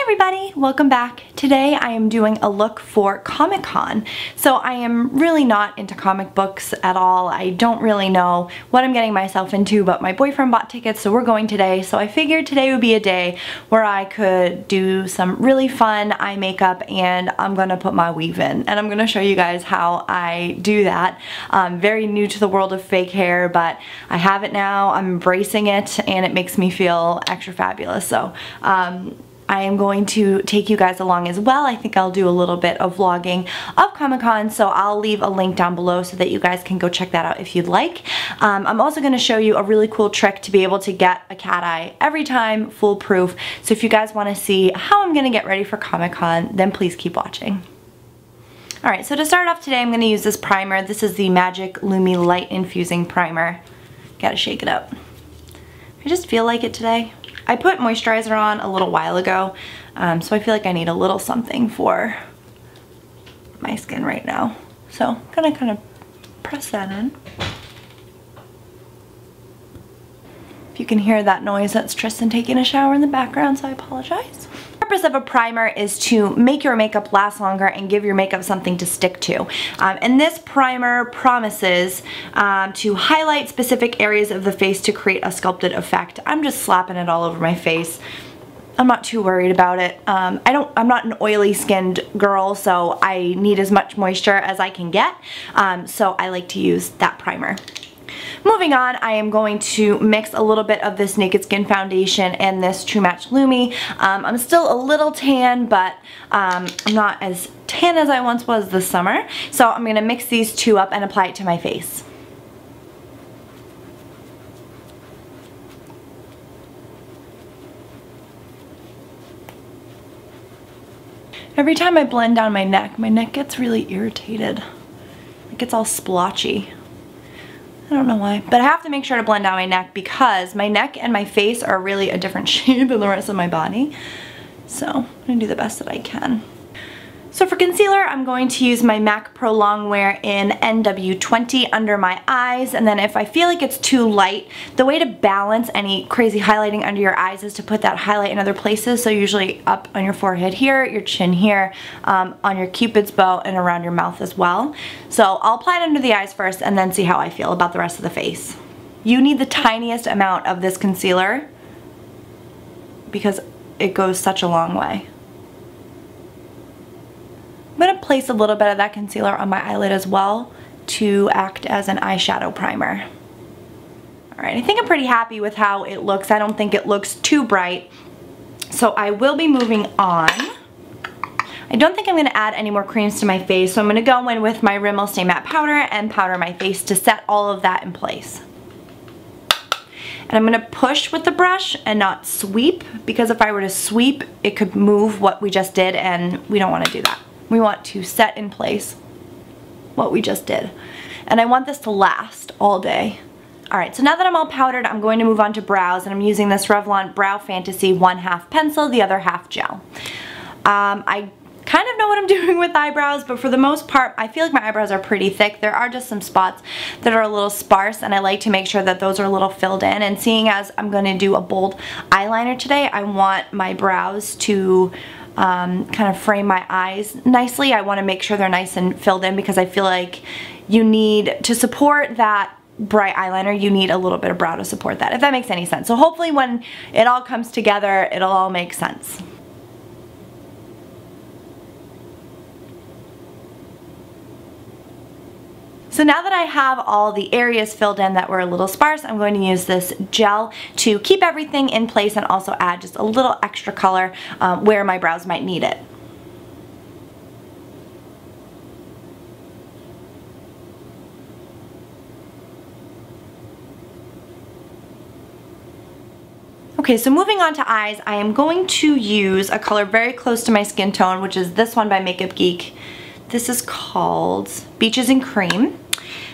everybody, welcome back. Today I am doing a look for Comic-Con. So I am really not into comic books at all. I don't really know what I'm getting myself into, but my boyfriend bought tickets, so we're going today. So I figured today would be a day where I could do some really fun eye makeup, and I'm gonna put my weave in. And I'm gonna show you guys how I do that. I'm very new to the world of fake hair, but I have it now, I'm embracing it, and it makes me feel extra fabulous. So I am going to take you guys along as well. I think I'll do a little bit of vlogging of Comic-Con, so I'll leave a link down below so that you guys can go check that out if you'd like. I'm also going to show you a really cool trick to be able to get a cat eye every time, foolproof. So if you guys want to see how I'm going to get ready for Comic-Con, then please keep watching. Alright, so to start off today, I'm going to use this primer. This is the Magic Lumi Light Infusing Primer. Gotta shake it up. I just feel like it today. I put moisturizer on a little while ago, so I feel like I need a little something for my skin right now. So I'm gonna kind of press that in. If you can hear that noise, that's Tristan taking a shower in the background, so I apologize. The purpose of a primer is to make your makeup last longer and give your makeup something to stick to. And this primer promises to highlight specific areas of the face to create a sculpted effect. I'm just slapping it all over my face. I'm not too worried about it. I'm not an oily skinned girl, so I need as much moisture as I can get. So I like to use that primer. Moving on, I am going to mix a little bit of this Naked Skin foundation and this True Match Lumi. I'm still a little tan, but I'm not as tan as I once was this summer. So I'm going to mix these two up and apply it to my face. Every time I blend down my neck gets really irritated. It gets all splotchy. I don't know why, but I have to make sure to blend down my neck because my neck and my face are really a different shade than the rest of my body. So I'm gonna do the best that I can. So for concealer, I'm going to use my MAC Pro Longwear in NW20 under my eyes, and then if I feel like it's too light, the way to balance any crazy highlighting under your eyes is to put that highlight in other places, so usually up on your forehead here, your chin here, on your cupid's bow, and around your mouth as well. So I'll apply it under the eyes first and then see how I feel about the rest of the face. You need the tiniest amount of this concealer because it goes such a long way. I'm going to place a little bit of that concealer on my eyelid as well to act as an eyeshadow primer. Alright, I think I'm pretty happy with how it looks. I don't think it looks too bright. So I will be moving on. I don't think I'm going to add any more creams to my face, so I'm going to go in with my Rimmel Stay Matte Powder and powder my face to set all of that in place. And I'm going to push with the brush and not sweep, because if I were to sweep, it could move what we just did, and we don't want to do that. We want to set in place what we just did. And I want this to last all day. Alright, so now that I'm all powdered, I'm going to move on to brows, and I'm using this Revlon Brow Fantasy 1/2 pencil, the other half gel. I kind of know what I'm doing with eyebrows, but for the most part, I feel like my eyebrows are pretty thick. There are just some spots that are a little sparse, and I like to make sure that those are a little filled in. And seeing as I'm going to do a bold eyeliner today, I want my brows to kind of frame my eyes nicely. I want to make sure they're nice and filled in because I feel like you need to support that bright eyeliner, you need a little bit of brow to support that, if that makes any sense. So hopefully when it all comes together, it'll all make sense. So now that I have all the areas filled in that were a little sparse, I'm going to use this gel to keep everything in place and also add just a little extra color where my brows might need it. Okay, so moving on to eyes, I am going to use a color very close to my skin tone, which is this one by Makeup Geek. This is called Beaches and Cream.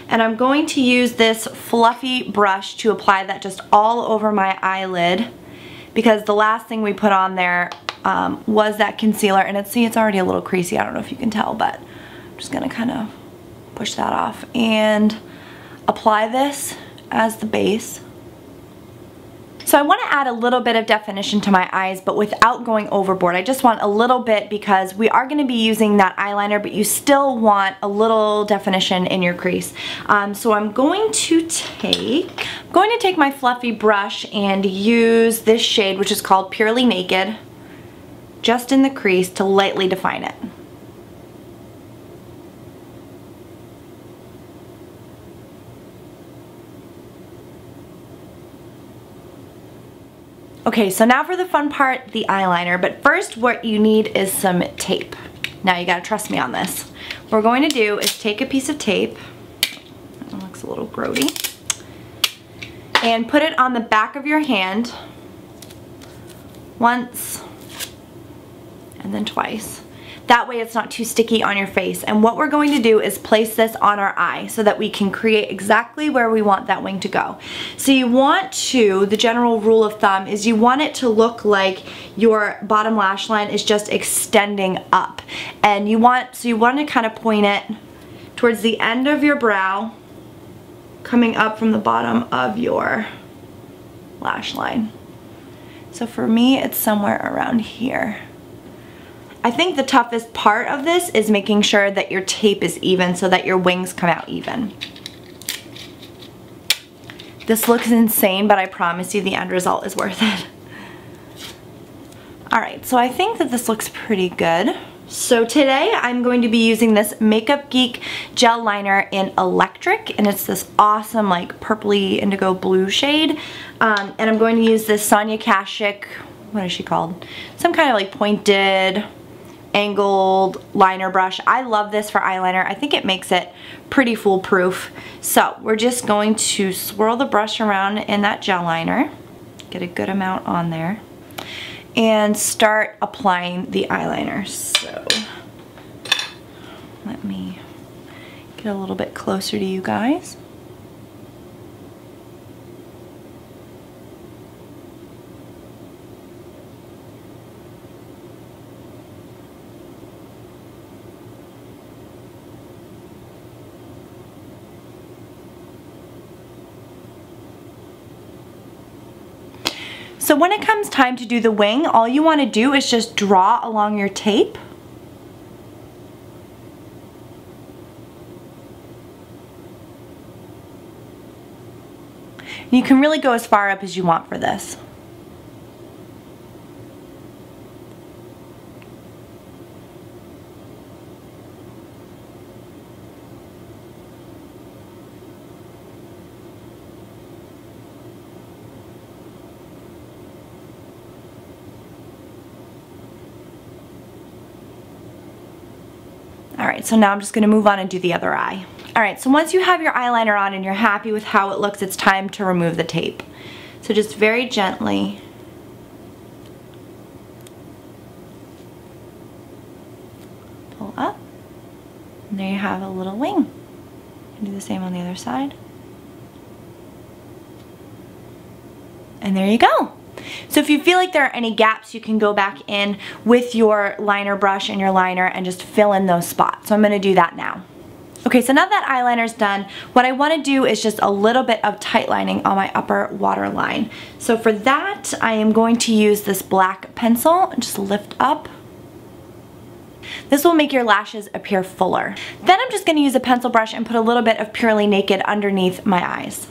And I'm going to use this fluffy brush to apply that just all over my eyelid, because the last thing we put on there was that concealer, and it's already a little creasy. I don't know if you can tell, but I'm just gonna kind of push that off and apply this as the base. So I want to add a little bit of definition to my eyes, but without going overboard. I just want a little bit because we are going to be using that eyeliner, but you still want a little definition in your crease. So I'm going to take my fluffy brush and use this shade, which is called Purely Naked, just in the crease to lightly define it. Okay, so now for the fun part, the eyeliner. But first, what you need is some tape. Now you gotta trust me on this. What we're going to do is take a piece of tape, that looks a little grody, and put it on the back of your hand once and then twice. That way it's not too sticky on your face. And what we're going to do is place this on our eye so that we can create exactly where we want that wing to go. So you want to, the general rule of thumb is you want it to look like your bottom lash line is just extending up. And you want to kind of point it towards the end of your brow, coming up from the bottom of your lash line. So for me, it's somewhere around here. I think the toughest part of this is making sure that your tape is even so that your wings come out even. This looks insane, but I promise you the end result is worth it. Alright, so I think that this looks pretty good. So today I'm going to be using this Makeup Geek gel liner in Electric, and it's this awesome like purpley indigo blue shade. And I'm going to use this Sonia Kashuk, what is she called? Some kind of like pointed angled liner brush. I love this for eyeliner. I think it makes it pretty foolproof. So we're just going to swirl the brush around in that gel liner, get a good amount on there, and start applying the eyeliner. So let me get a little bit closer to you guys. So when it comes time to do the wing, all you want to do is just draw along your tape. And you can really go as far up as you want for this. Alright, so now I'm just going to move on and do the other eye. Alright, so once you have your eyeliner on and you're happy with how it looks, it's time to remove the tape. So just very gently pull up, and there you have a little wing. And do the same on the other side. And there you go. So if you feel like there are any gaps, you can go back in with your liner brush and your liner and just fill in those spots. So I'm going to do that now. Okay, so now that eyeliner's done, what I want to do is just a little bit of tight lining on my upper waterline. So for that, I am going to use this black pencil and just lift up. This will make your lashes appear fuller. Then I'm just going to use a pencil brush and put a little bit of Purely Naked underneath my eyes.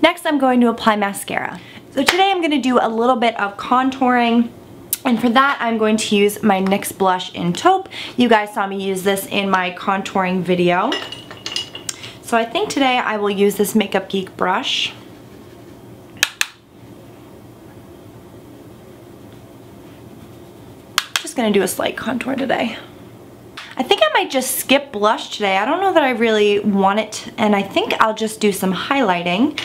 Next, I'm going to apply mascara. So today I'm going to do a little bit of contouring, and for that I'm going to use my NYX blush in Taupe. You guys saw me use this in my contouring video. So I think today I will use this Makeup Geek brush. Just going to do a slight contour today. I think I might just skip blush today. I don't know that I really want it, and I think I'll just do some highlighting.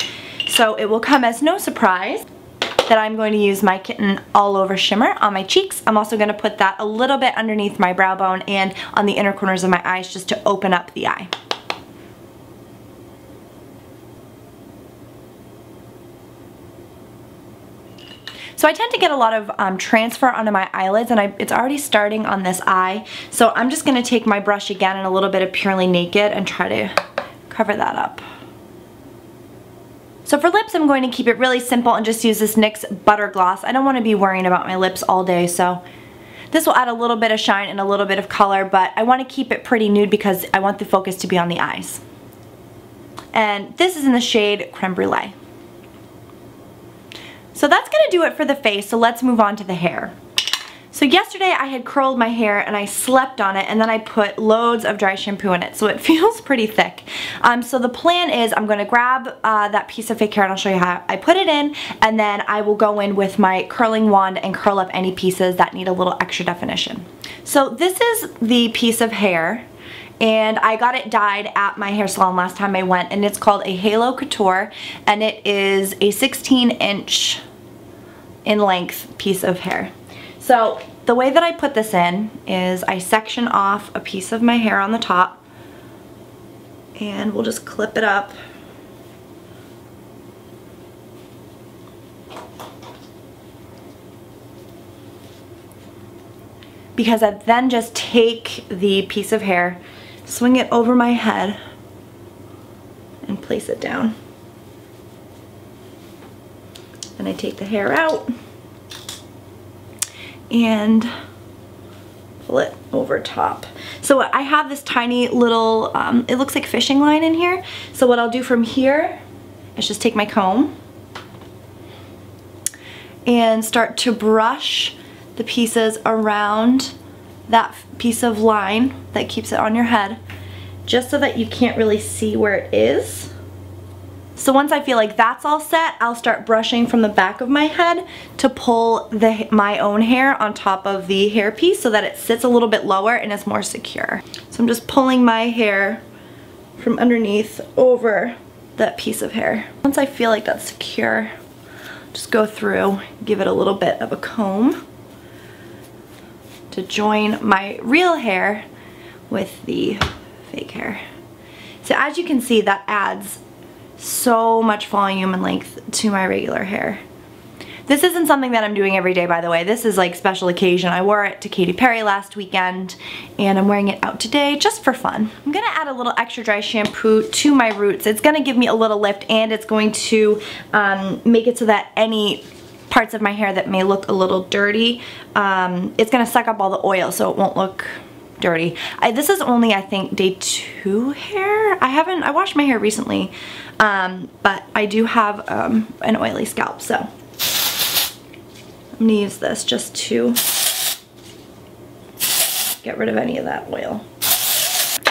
So it will come as no surprise that I'm going to use my Kitten All Over Shimmer on my cheeks. I'm also going to put that a little bit underneath my brow bone and on the inner corners of my eyes just to open up the eye. So I tend to get a lot of transfer onto my eyelids, and it's already starting on this eye. So I'm just going to take my brush again and a little bit of Purely Naked and try to cover that up. So for lips, I'm going to keep it really simple and just use this NYX Butter Gloss. I don't want to be worrying about my lips all day, so this will add a little bit of shine and a little bit of color, but I want to keep it pretty nude because I want the focus to be on the eyes. And this is in the shade Creme Brulee. So that's going to do it for the face, so let's move on to the hair. So yesterday I had curled my hair and I slept on it, and then I put loads of dry shampoo in it, so it feels pretty thick. So the plan is I'm going to grab that piece of fake hair and I'll show you how I put it in, and then I will go in with my curling wand and curl up any pieces that need a little extra definition. So this is the piece of hair, and I got it dyed at my hair salon last time I went, and it's called a Halo Couture, and it is a 16-inch in length piece of hair. So the way that I put this in is I section off a piece of my hair on the top, and we'll just clip it up. Because I then just take the piece of hair, swing it over my head, and place it down. Then I take the hair out and pull it over top. So I have this tiny little, it looks like fishing line in here. So what I'll do from here is just take my comb and start to brush the pieces around that piece of line that keeps it on your head, just so that you can't really see where it is. So once I feel like that's all set, I'll start brushing from the back of my head to pull my own hair on top of the hairpiece so that it sits a little bit lower and is more secure. So I'm just pulling my hair from underneath over that piece of hair. Once I feel like that's secure, just go through, give it a little bit of a comb to join my real hair with the fake hair. So as you can see, that adds so much volume and length to my regular hair. This isn't something that I'm doing every day, by the way. This is like special occasion. I wore it to Katy Perry last weekend, and I'm wearing it out today just for fun. I'm gonna add a little extra dry shampoo to my roots. It's gonna give me a little lift, and it's going to make it so that any parts of my hair that may look a little dirty, it's gonna suck up all the oil so it won't look dirty. This is only, I think, day 2 hair. I washed my hair recently, but I do have an oily scalp, so I'm gonna use this just to get rid of any of that oil.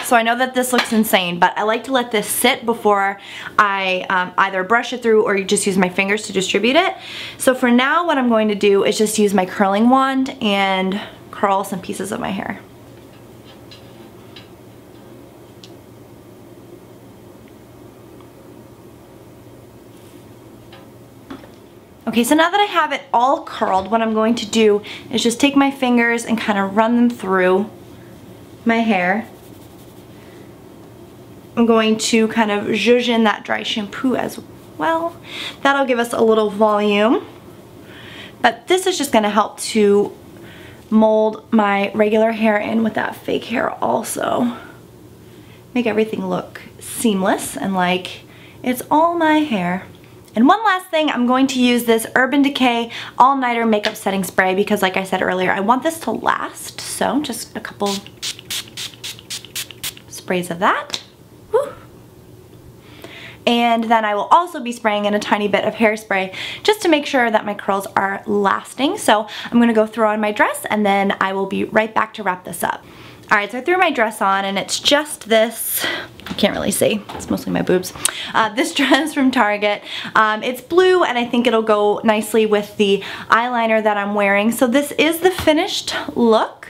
So I know that this looks insane, but I like to let this sit before I either brush it through or just use my fingers to distribute it. So for now, what I'm going to do is just use my curling wand and curl some pieces of my hair. Okay, so now that I have it all curled, what I'm going to do is just take my fingers and kind of run them through my hair. I'm going to kind of zhuzh in that dry shampoo as well. That'll give us a little volume. But this is just going to help to mold my regular hair in with that fake hair also. Make everything look seamless and like it's all my hair. And one last thing, I'm going to use this Urban Decay All Nighter Makeup Setting Spray because, like I said earlier, I want this to last. So just a couple sprays of that. Whew. And then I will also be spraying in a tiny bit of hairspray just to make sure that my curls are lasting. So I'm going to go throw on my dress, and then I will be right back to wrap this up. Alright, so I threw my dress on, and it's just this, I can't really see, it's mostly my boobs, this dress from Target. It's blue, and I think it'll go nicely with the eyeliner that I'm wearing. So this is the finished look.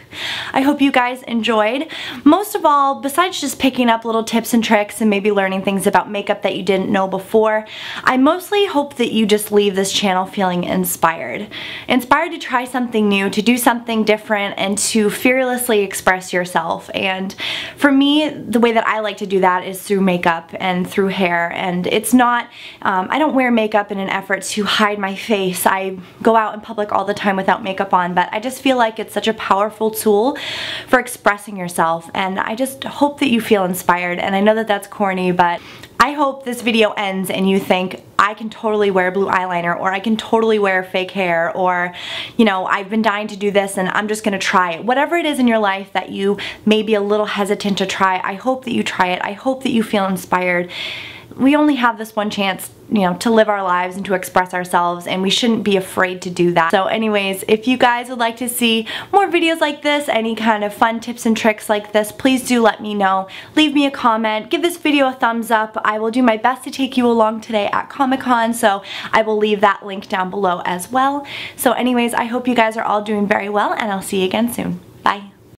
I hope you guys enjoyed. Most of all, besides just picking up little tips and tricks and maybe learning things about makeup that you didn't know before, I mostly hope that you just leave this channel feeling inspired. Inspired to try something new, to do something different, and to fearlessly express yourself. And for me, the way that I like to do that is through makeup and through hair. And it's not, I don't wear makeup in an effort to hide my face. I go out in public all the time without makeup on, but I just feel like it's such a powerful tool for expressing yourself, and I just hope that you feel inspired. And I know that that's corny, but I hope this video ends and you think, I can totally wear blue eyeliner, or I can totally wear fake hair, or, you know, I've been dying to do this and I'm just gonna try it. Whatever it is in your life that you may be a little hesitant to try, I hope that you try it. I hope that you feel inspired. We only have this one chance, you know, to live our lives and to express ourselves, and we shouldn't be afraid to do that. So anyways, if you guys would like to see more videos like this, any kind of fun tips and tricks like this, please do let me know. Leave me a comment, give this video a thumbs up. I will do my best to take you along today at Comic-Con, so I will leave that link down below as well. So anyways, I hope you guys are all doing very well, and I'll see you again soon. Bye.